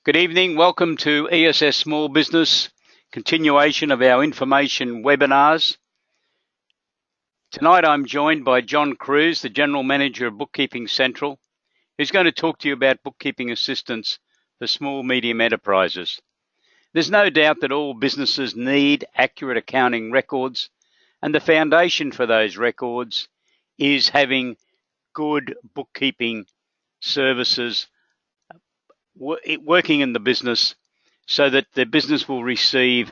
Good evening. Welcome to ESS Small Business, continuation of our information webinars. Tonight I'm joined by John Cruse, the General Manager of Bookkeeping Central, who's going to talk to you about bookkeeping assistance for small, medium enterprises. There's no doubt that all businesses need accurate accounting records, and the foundation for those records is having good bookkeeping services working in the business so that the business will receive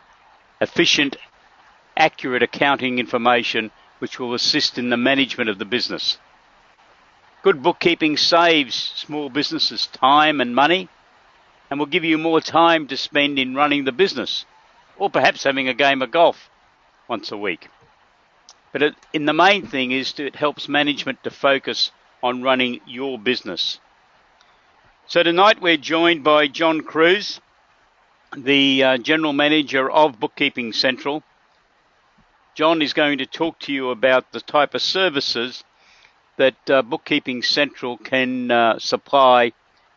efficient, accurate accounting information which will assist in the management of the business. Good bookkeeping saves small businesses time and money and will give you more time to spend in running the business or perhaps having a game of golf once a week. But the main thing is it helps management to focus on running your business. So tonight we're joined by John Cruse, the General Manager of Bookkeeping Central. John is going to talk to you about the type of services that Bookkeeping Central can supply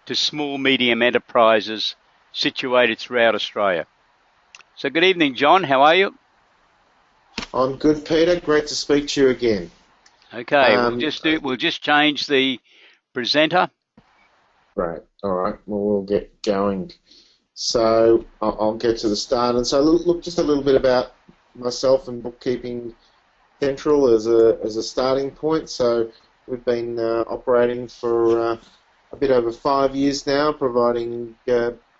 to small, medium enterprises situated throughout Australia. So good evening, John. How are you? I'm good, Peter. Great to speak to you again. Okay, we'll just change the presenter. Right. All right. Well, we'll get going. So I'll get to the start. And so look, just a little bit about myself and Bookkeeping Central as a starting point. So we've been operating for a bit over 5 years now, providing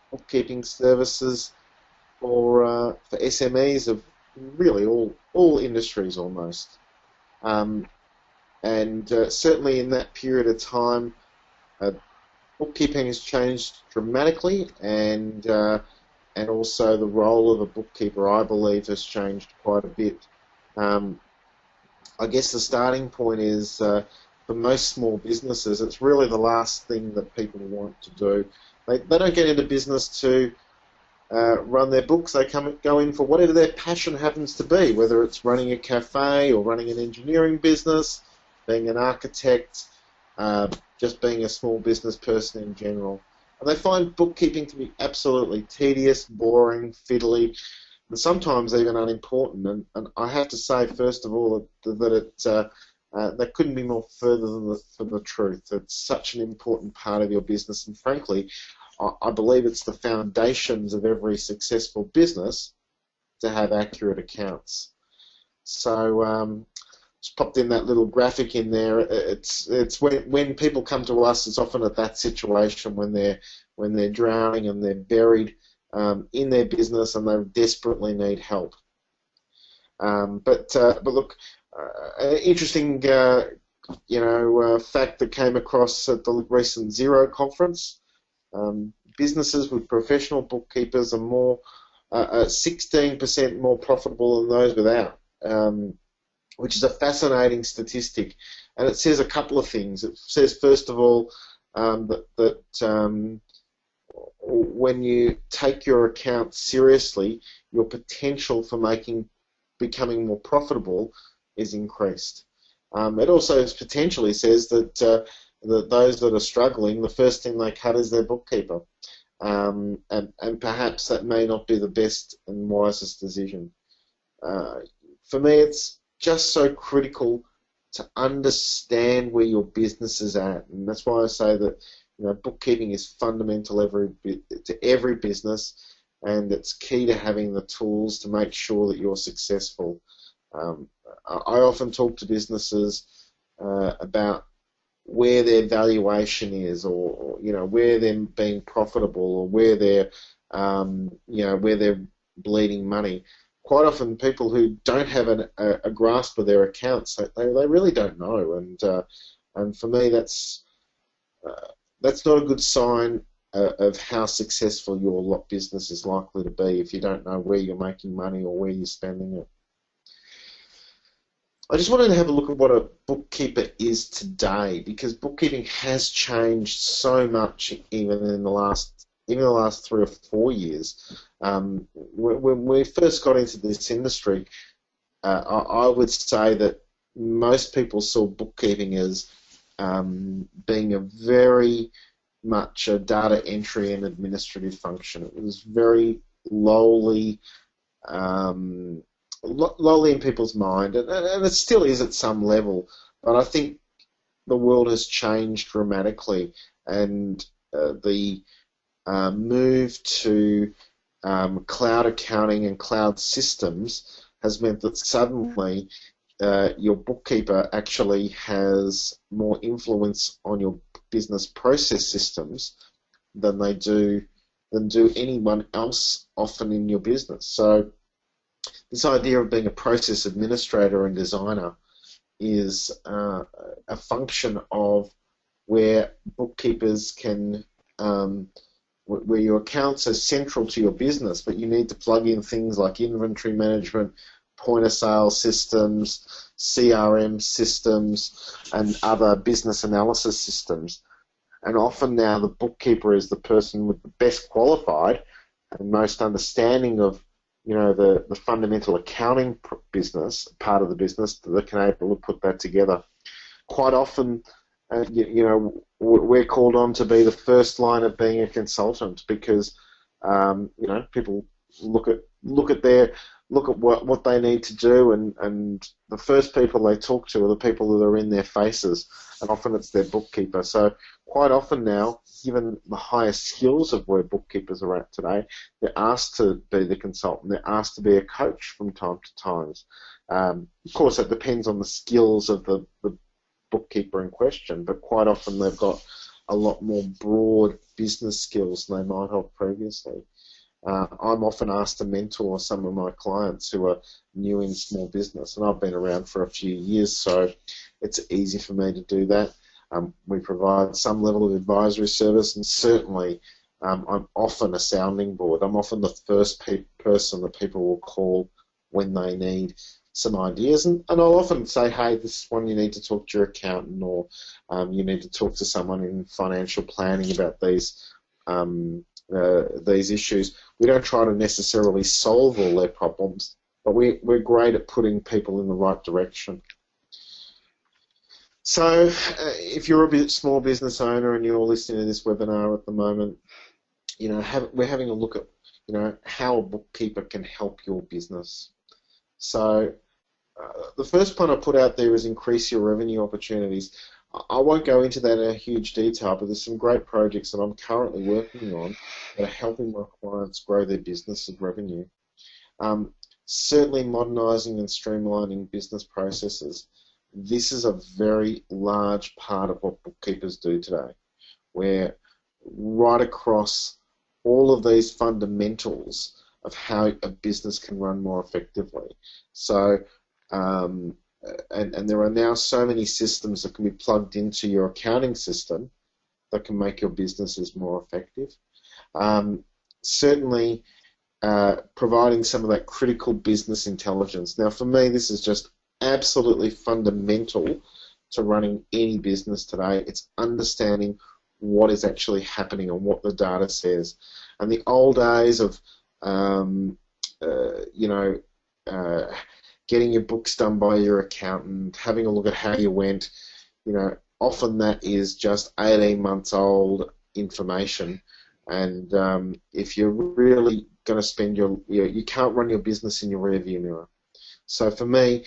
bookkeeping services for SMEs of really all industries almost. And certainly in that period of time, bookkeeping has changed dramatically, and also the role of a bookkeeper, I believe, has changed quite a bit. I guess the starting point is for most small businesses, it's really the last thing that people want to do. They don't get into business to run their books. They go in for whatever their passion happens to be, whether it's running a cafe or running an engineering business, being an architect, just being a small business person in general. And they find bookkeeping to be absolutely tedious, boring, fiddly, and sometimes even unimportant. And I have to say, first of all, that that couldn't be more further from the truth. It's such an important part of your business, and frankly, I believe it's the foundations of every successful business to have accurate accounts. So just popped in that little graphic in there. It's when people come to us, it's often at that situation when they're drowning and they're buried in their business and they desperately need help. But look, an interesting fact that came across at the recent Xero conference. Businesses with professional bookkeepers are more 16% more profitable than those without. Which is a fascinating statistic, and it says a couple of things. It says, first of all, that when you take your account seriously, your potential for becoming more profitable is increased. It also potentially says that those that are struggling, the first thing they cut is their bookkeeper, and perhaps that may not be the best and wisest decision. For me, it's just so critical to understand where your business is at, and that's why I say that bookkeeping is fundamental to every business, and it's key to having the tools to make sure that you're successful. I often talk to businesses about where their valuation is, or where they're being profitable, or where they're where they're bleeding money. Quite often, people who don't have a grasp of their accounts, they really don't know, and for me, that's not a good sign of how successful your business is likely to be if you don't know where you're making money or where you're spending it. I just wanted to have a look at what a bookkeeper is today, because bookkeeping has changed so much even in the last 3 or 4 years. When we first got into this industry, I would say that most people saw bookkeeping as being a very much a data entry and administrative function. It was very lowly, lowly in people's mind, and it still is at some level. But I think the world has changed dramatically, and the move to cloud accounting and cloud systems has meant that suddenly your bookkeeper actually has more influence on your business process systems than anyone else often in your business. So this idea of being a process administrator and designer is a function of where bookkeepers can where your accounts are central to your business, but you need to plug in things like inventory management, point of sale systems, CRM systems, and other business analysis systems. And often now the bookkeeper is the person with the best qualified and most understanding of, you know, the fundamental accounting business, part of the business, that can able to put that together. Quite often, you know, we're called on to be the first line of being a consultant because, you know, people look at what they need to do, and the first people they talk to are the people that are in their faces, and often it's their bookkeeper. So quite often now, given the higher skills of where bookkeepers are at today, they're asked to be the consultant, they're asked to be a coach from time to time. Of course, that depends on the skills of the bookkeeper in question, but quite often they've got a lot more broad business skills than they might have previously. I'm often asked to mentor some of my clients who are new in small business, and I've been around for a few years, so it's easy for me to do that. We provide some level of advisory service, and certainly I'm often a sounding board. I'm often the first person that people will call when they need some ideas, and I'll often say, hey, this is one you need to talk to your accountant, or you need to talk to someone in financial planning about these issues. We don't try to necessarily solve all their problems, but we're great at putting people in the right direction. So if you're a small business owner and you're listening to this webinar at the moment, you know, we're having a look at, you know, how a bookkeeper can help your business. So the first point I put out there is increase your revenue opportunities. I won't go into that in a huge detail, but there's some great projects that I'm currently working on that are helping my clients grow their business and revenue. Certainly modernising and streamlining business processes. This is a very large part of what bookkeepers do today, where right across all of these fundamentals of how a business can run more effectively. So, and there are now so many systems that can be plugged into your accounting system that can make your businesses more effective. Certainly, providing some of that critical business intelligence. Now, for me, this is just absolutely fundamental to running any business today. It's understanding what is actually happening and what the data says. And the old days of, you know, getting your books done by your accountant, having a look at how you went, you know, often that is just 18 months old information. And if you're really going to spend you can't run your business in your rearview mirror. So for me,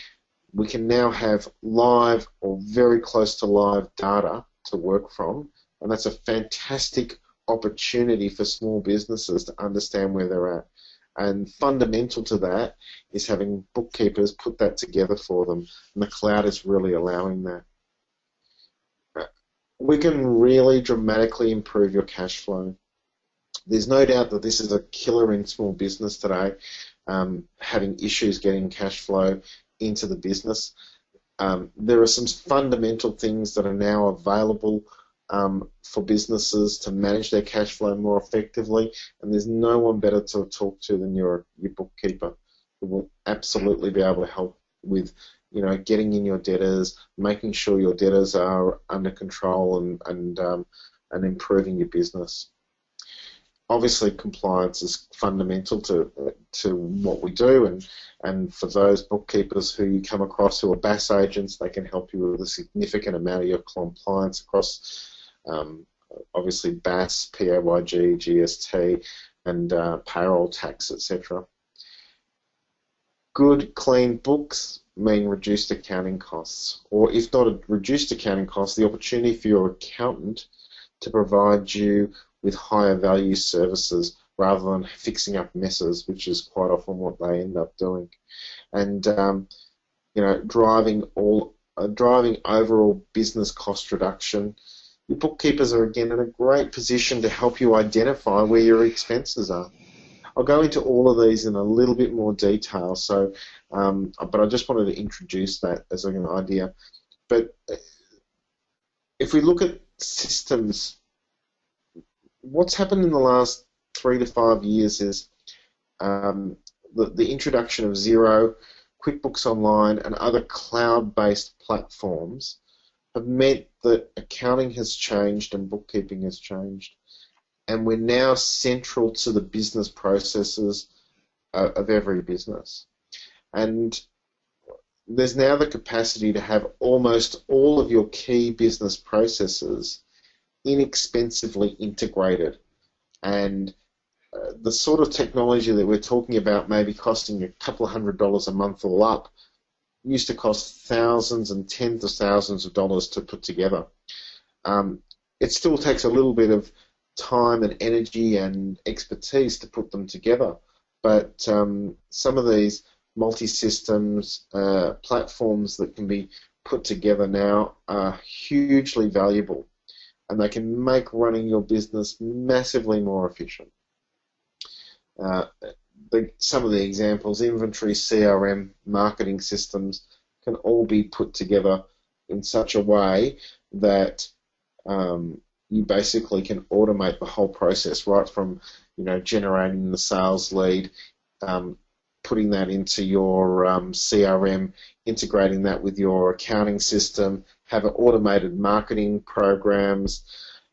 we can now have live or very close to live data to work from, and that's a fantastic opportunity for small businesses to understand where they're at. And fundamental to that is having bookkeepers put that together for them, and the cloud is really allowing that. We can really dramatically improve your cash flow. There's no doubt that this is a killer in small business today, having issues getting cash flow into the business. There are some fundamental things that are now available for businesses to manage their cash flow more effectively, and there's no one better to talk to than your bookkeeper, who will absolutely be able to help with, you know, getting in your debtors, making sure your debtors are under control, and improving your business. Obviously, compliance is fundamental to what we do, and for those bookkeepers who you come across who are BAS agents, they can help you with a significant amount of your compliance across obviously BAS, PAYG, GST, and payroll tax, etc. Good, clean books mean reduced accounting costs, or if not a reduced accounting costs, the opportunity for your accountant to provide you with higher value services rather than fixing up messes, which is quite often what they end up doing. And driving overall business cost reduction. Your bookkeepers are again in a great position to help you identify where your expenses are. I'll go into all of these in a little bit more detail, but I just wanted to introduce that as an idea. But if we look at systems, what's happened in the last 3 to 5 years is the introduction of Xero, QuickBooks Online, and other cloud-based platforms have meant that accounting has changed and bookkeeping has changed. And we're now central to the business processes of every business. And there's now the capacity to have almost all of your key business processes inexpensively integrated. And the sort of technology that we're talking about maybe costing a couple of $100 a month all up used to cost thousands and tens of thousands of dollars to put together. It still takes a little bit of time and energy and expertise to put them together, but some of these multi-systems platforms that can be put together now are hugely valuable, and they can make running your business massively more efficient. Some of the examples, inventory, CRM, marketing systems, can all be put together in such a way that you basically can automate the whole process, right from generating the sales lead, putting that into your CRM, integrating that with your accounting system, have automated marketing programs.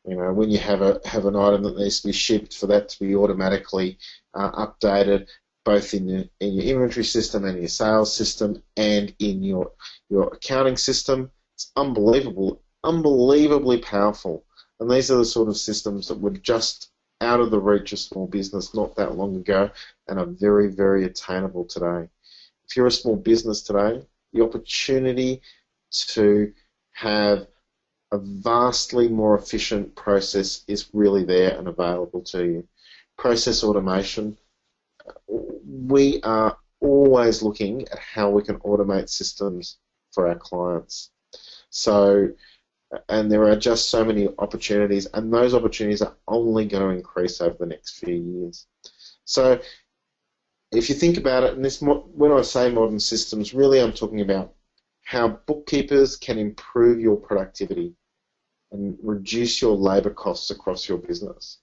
When you have an item that needs to be shipped, for that to be automatically updated, both in your inventory system and your sales system and in your accounting system. It's unbelievably powerful. And these are the sort of systems that were just out of the reach of small business not that long ago and are very, very attainable today. If you're a small business today, the opportunity to have a vastly more efficient process is really there and available to you. Process automation. We are always looking at how we can automate systems for our clients. And there are just so many opportunities, and those opportunities are only going to increase over the next few years. So if you think about it, and when I say modern systems, really I'm talking about how bookkeepers can improve your productivity and reduce your labour costs across your business.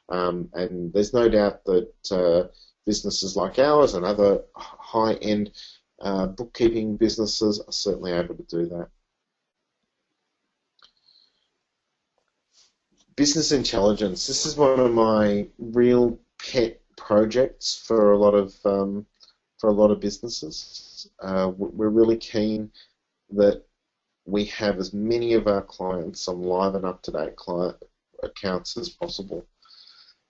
And there's no doubt that businesses like ours and other high-end bookkeeping businesses are certainly able to do that. Business intelligence. This is one of my real pet projects for a lot of businesses. We're really keen that we have as many of our clients on live and up-to-date client accounts as possible.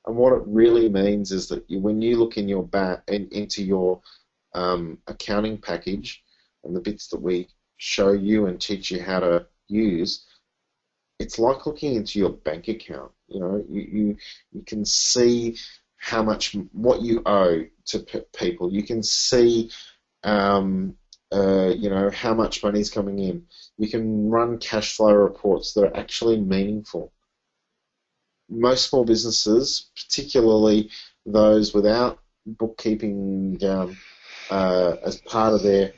And what it really means is that when you look in into your accounting package and the bits that we show you and teach you how to use, it's like looking into your bank account. You can see what you owe to people. You can see how much money is coming in. You can run cash flow reports that are actually meaningful. Most small businesses, particularly those without bookkeeping as part of their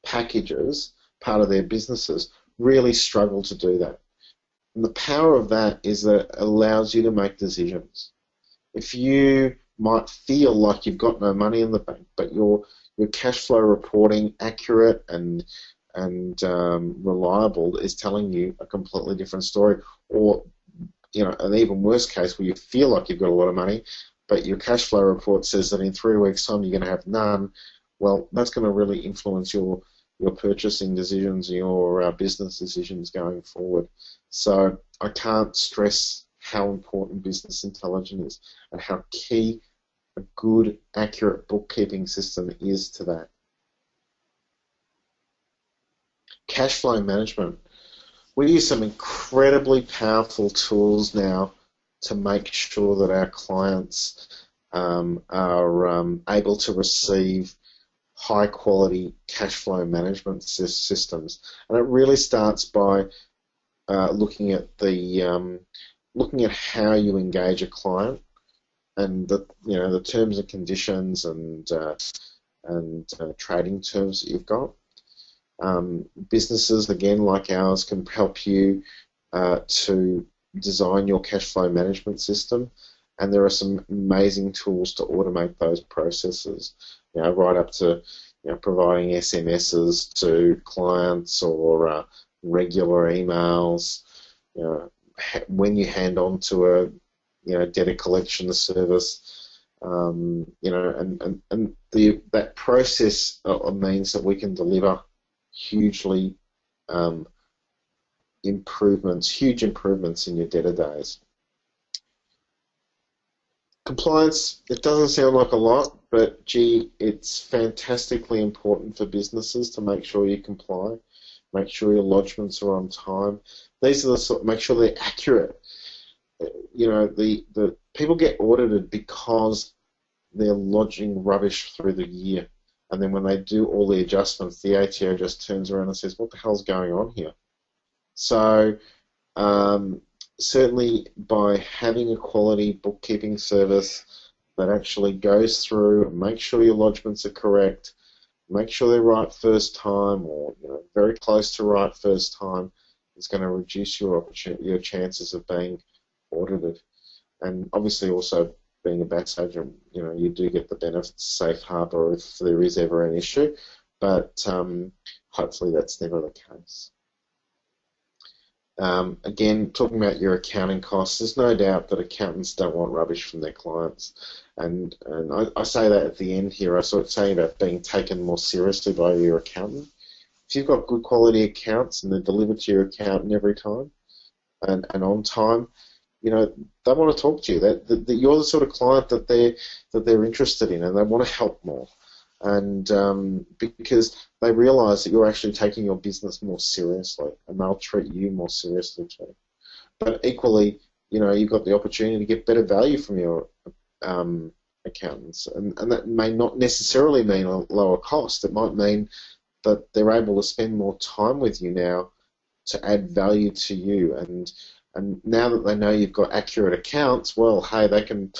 packages, part of their businesses, really struggle to do that. And the power of that is that it allows you to make decisions. If you might feel like you've got no money in the bank, but your cash flow reporting, accurate and reliable, is telling you a completely different story, or an even worse case where you feel like you've got a lot of money, but your cash flow report says that in 3 weeks' time you're going to have none, well, that's going to really influence your purchasing decisions and your business decisions going forward. So I can't stress how important business intelligence is and how key a good, accurate bookkeeping system is to that. Cash flow management. We use some incredibly powerful tools now to make sure that our clients are able to receive high quality cash flow management systems, and it really starts by looking at how you engage a client and the terms and conditions and trading terms that you've got. Businesses, again, like ours, can help you to design your cash flow management system, and there are some amazing tools to automate those processes, right up to providing SMSs to clients or regular emails, when you hand on to a data collection service, that process means that we can deliver huge improvements in your debtor days. Compliance, it doesn't sound like a lot, but gee, it's fantastically important for businesses to make sure you comply, make sure your lodgements are on time. These are make sure they're accurate. The people get audited because they're lodging rubbish through the year. And then when they do all the adjustments, the ATO just turns around and says, what the hell's going on here? So certainly by having a quality bookkeeping service that actually goes through and makes sure your lodgements are correct, make sure they're right first time or very close to right first time, is going to reduce your chances of being audited. And obviously also being a BAS agent, you do get the benefits of safe harbour if there is ever an issue, but hopefully that's never the case. Again, talking about your accounting costs, there's no doubt that accountants don't want rubbish from their clients, and I say that at the end here. I sort of say about being taken more seriously by your accountant. If you've got good quality accounts and they're delivered to your accountant every time and on time, they want to talk to you. That you're the sort of client that they're interested in, and they want to help more. And because they realise that you're actually taking your business more seriously, and they'll treat you more seriously too. But equally, you've got the opportunity to get better value from your accountants, and that may not necessarily mean a lower cost. It might mean that they're able to spend more time with you now to add value to you, and now that they know you've got accurate accounts, well, hey, they can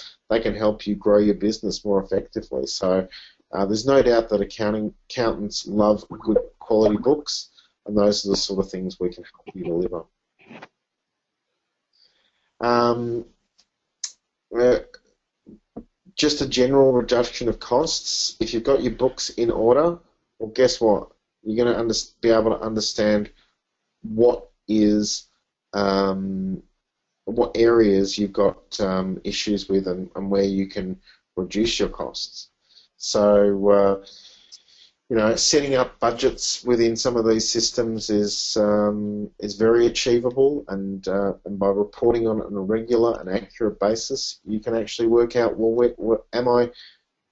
help you grow your business more effectively. So there's no doubt that accountants love good quality books, and those are the sort of things we can help you deliver. Just a general reduction of costs. If you've got your books in order, well, guess what? You're going to be able to understand what areas you've got issues with and where you can reduce your costs. So, setting up budgets within some of these systems is very achievable, and by reporting on it on a regular and accurate basis, you can actually work out, well, am I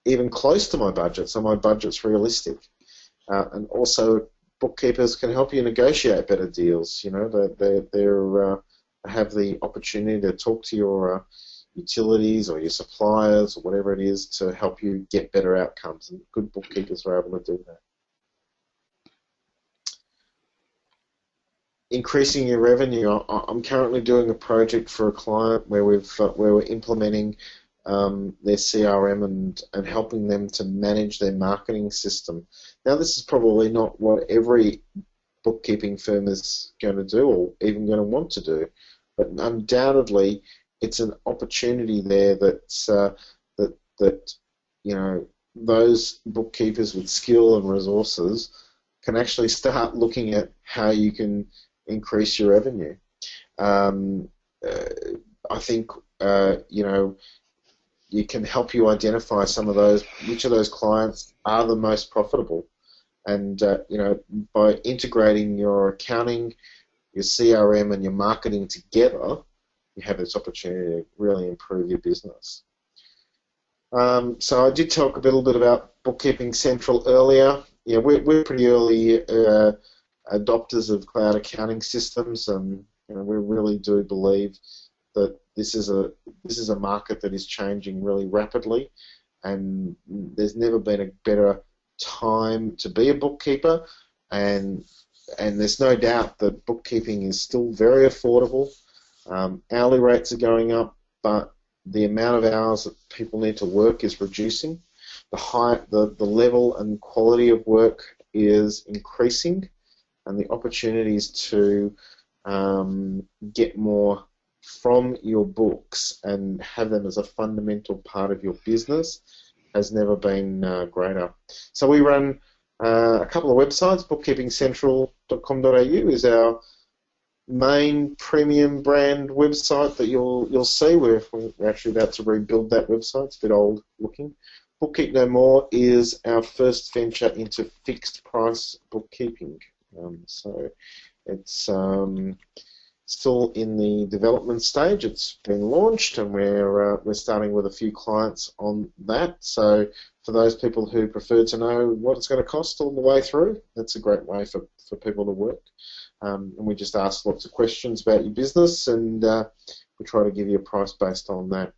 even close to my budgets? Are my budgets realistic? And also, bookkeepers can help you negotiate better deals. They have the opportunity to talk to your utilities or your suppliers or whatever it is to help you get better outcomes, and good bookkeepers are able to do that. Increasing your revenue. I'm currently doing a project for a client where we're implementing their CRM and helping them to manage their marketing system. Now, this is probably not what every bookkeeping firm is going to do or even going to want to do, but undoubtedly it's an opportunity there that those bookkeepers with skill and resources can actually start looking at how you can increase your revenue. I think you can help you identify some of those, which of those clients are the most profitable, and by integrating your accounting, your CRM, and your marketing together, you have this opportunity to really improve your business. So I did talk a little bit about Bookkeeping Central earlier. Yeah, we're pretty early adopters of cloud accounting systems, and we really do believe that this is a market that is changing really rapidly, and there's never been a better time to be a bookkeeper, and there's no doubt that bookkeeping is still very affordable. Hourly rates are going up, but the amount of hours that people need to work is reducing. The level and quality of work is increasing, and the opportunities to get more from your books and have them as a fundamental part of your business has never been greater. So we run a couple of websites. bookkeepingcentral.com.au is our main premium brand website that you'll see. We're actually about to rebuild that website. It's a bit old looking. Bookkeep No More is our first venture into fixed price bookkeeping. So it's still in the development stage. It's been launched, and we're starting with a few clients on that. So for those people who prefer to know what it's going to cost all the way through, that's a great way for people to work. And we just ask lots of questions about your business, and we try to give you a price based on that.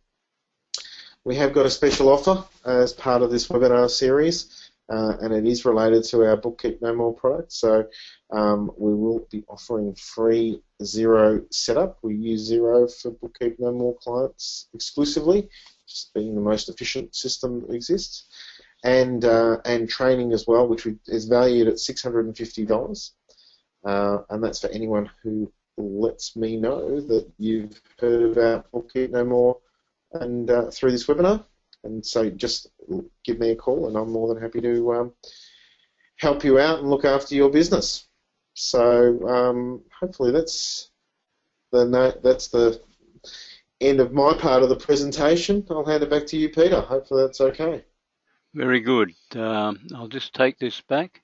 We have got a special offer as part of this webinar series, and it is related to our Bookkeep No More product. So we will be offering free Xero setup. We use Xero for Bookkeep No More clients exclusively, just being the most efficient system that exists, and training as well, which is valued at $650. And that's for anyone who lets me know that you've heard about Bookkeep No More and through this webinar. And so just give me a call, and I'm more than happy to help you out and look after your business. So hopefully that's the end of my part of the presentation. I'll hand it back to you, Peter. Hopefully that's okay. Very good. I'll just take this back.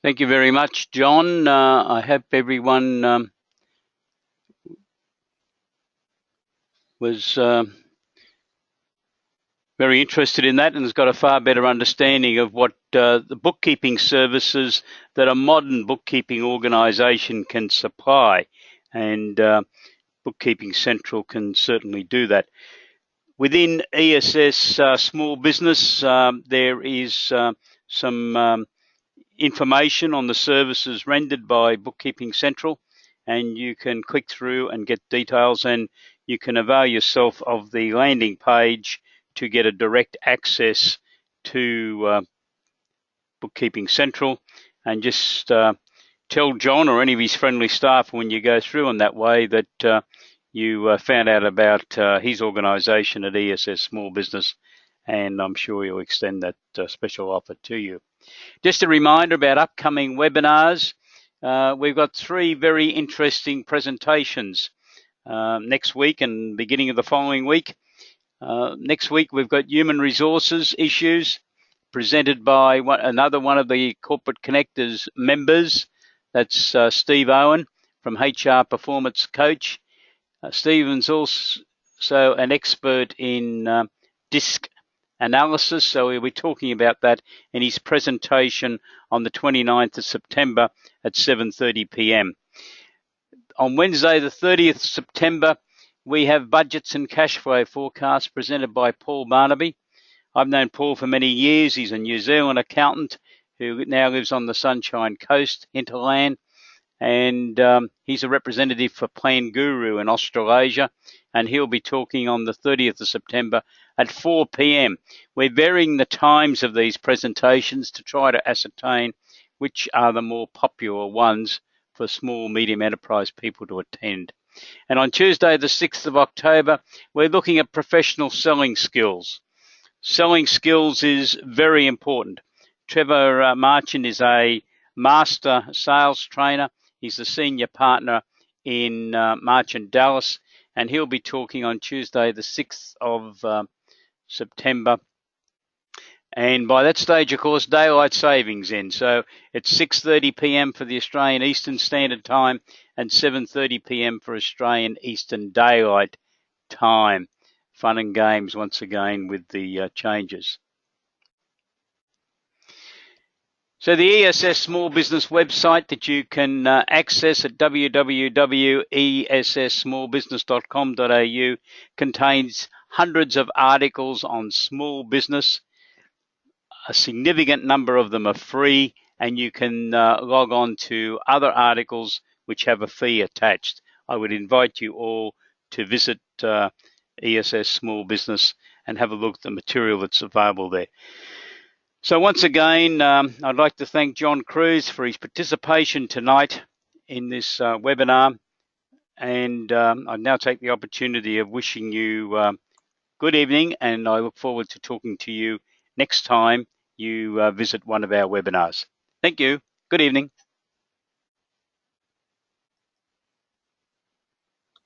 Thank you very much, John. I hope everyone was very interested in that and has got a far better understanding of what the bookkeeping services that a modern bookkeeping organisation can supply. And Bookkeeping Central can certainly do that. Within ESS Small Business, there is some information on the services rendered by Bookkeeping Central, and you can click through and get details, and you can avail yourself of the landing page to get a direct access to Bookkeeping Central, and just tell John or any of his friendly staff when you go through in that way that you found out about his organisation at ESS Small Business, and I'm sure he'll extend that special offer to you. Just a reminder about upcoming webinars. We've got 3 very interesting presentations next week and beginning of the following week. Next week we've got human resources issues presented by another one of the Corporate Connectors members. That's Steve Owen from HR Performance Coach. Stephen's also an expert in DISC analysis, so we'll be talking about that in his presentation on the 29th of September at 7:30 p.m. On Wednesday, the 30th of September, we have budgets and cash flow forecasts presented by Paul Barnaby. I've known Paul for many years. He's a New Zealand accountant who now lives on the Sunshine Coast, hinterland, and he's a representative for Plan Guru in Australasia, and he'll be talking on the 30th of September at 4 p.m. We're varying the times of these presentations to try to ascertain which are the more popular ones for small, medium enterprise people to attend. And on Tuesday, the 6th of October, we're looking at professional selling skills. Selling skills is very important. Trevor Marchand is a master sales trainer. He's the senior partner in Marchand Dallas, and he'll be talking on Tuesday, the 6th of September And by that stage, of course, daylight savings ends. So it's 6:30 p.m. for the Australian Eastern Standard Time and 7:30 p.m. for Australian Eastern Daylight Time. Fun and games once again with the changes. So the ESS small business website that you can access at www.esssmallbusiness.com.au contains hundreds of articles on small business. A significant number of them are free, and you can log on to other articles which have a fee attached. I would invite you all to visit ESS Small Business and have a look at the material that's available there. So once again, I'd like to thank John Cruse for his participation tonight in this webinar, and I now take the opportunity of wishing you good evening, and I look forward to talking to you next time you visit one of our webinars. Thank you. Good evening.